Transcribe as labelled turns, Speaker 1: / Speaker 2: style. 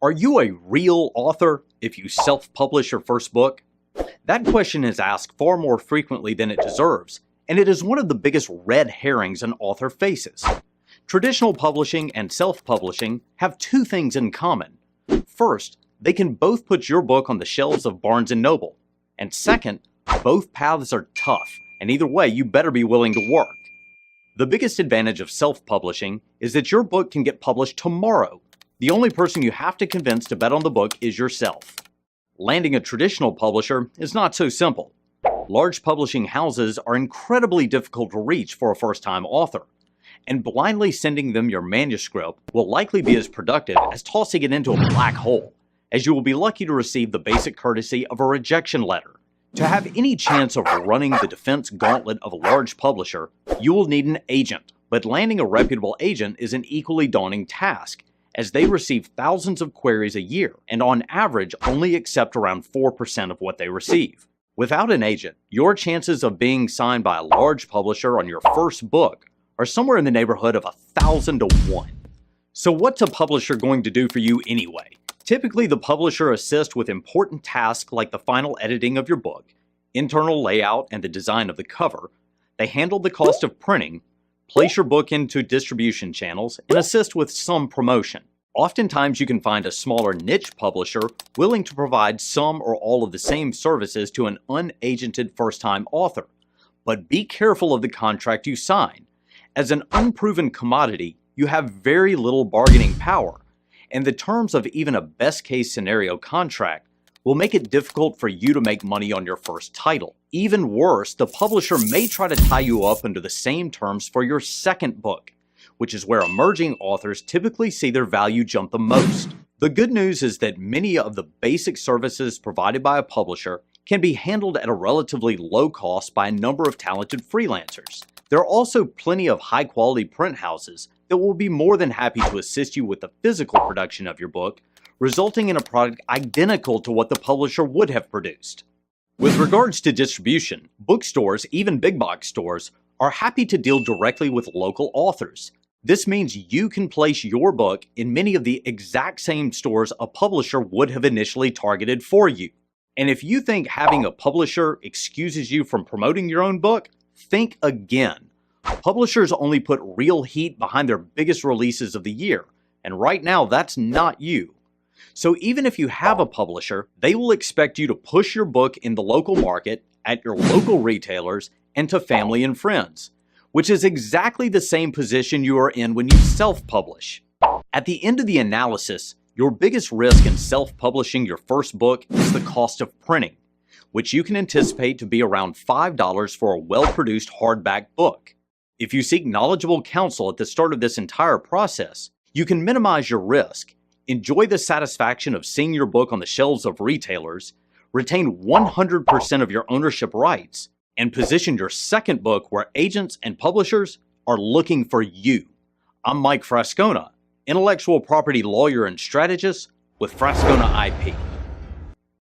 Speaker 1: Are you a real author if you self-publish your first book? That question is asked far more frequently than it deserves, and it is one of the biggest red herrings an author faces. Traditional publishing and self-publishing have two things in common. First, they can both put your book on the shelves of Barnes & Noble. And second, both paths are tough, and either way you better be willing to work. The biggest advantage of self-publishing is that your book can get published tomorrow. The only person you have to convince to bet on the book is yourself. Landing a traditional publisher is not so simple. Large publishing houses are incredibly difficult to reach for a first-time author, and blindly sending them your manuscript will likely be as productive as tossing it into a black hole, as you will be lucky to receive the basic courtesy of a rejection letter. To have any chance of running the defense gauntlet of a large publisher, you will need an agent, but landing a reputable agent is an equally daunting task, as they receive thousands of queries a year, and on average only accept around 4% of what they receive. Without an agent, your chances of being signed by a large publisher on your first book are somewhere in the neighborhood of 1,000 to 1. So what's a publisher going to do for you anyway? Typically, the publisher assists with important tasks like the final editing of your book, internal layout and the design of the cover. They handle the cost of printing, place your book into distribution channels, and assist with some promotion. Oftentimes, you can find a smaller niche publisher willing to provide some or all of the same services to an unagented first-time author. But be careful of the contract you sign. As an unproven commodity, you have very little bargaining power, and the terms of even a best-case scenario contract will make it difficult for you to make money on your first title. Even worse, the publisher may try to tie you up under the same terms for your second book, which is where emerging authors typically see their value jump the most. The good news is that many of the basic services provided by a publisher can be handled at a relatively low cost by a number of talented freelancers. There are also plenty of high-quality print houses that will be more than happy to assist you with the physical production of your book, resulting in a product identical to what the publisher would have produced. With regards to distribution, bookstores, even big box stores, are happy to deal directly with local authors. This means you can place your book in many of the exact same stores a publisher would have initially targeted for you. And if you think having a publisher excuses you from promoting your own book, think again. Publishers only put real heat behind their biggest releases of the year, and right now that's not you. So even if you have a publisher, they will expect you to push your book in the local market, at your local retailers, and to family and friends, which is exactly the same position you are in when you self-publish. At the end of the analysis, your biggest risk in self-publishing your first book is the cost of printing, which you can anticipate to be around $5 for a well-produced hardback book. If you seek knowledgeable counsel at the start of this entire process, you can minimize your risk, enjoy the satisfaction of seeing your book on the shelves of retailers, retain 100% of your ownership rights, and position your second book where agents and publishers are looking for you. I'm Mike Frascogna, intellectual property lawyer and strategist with Frascogna IP.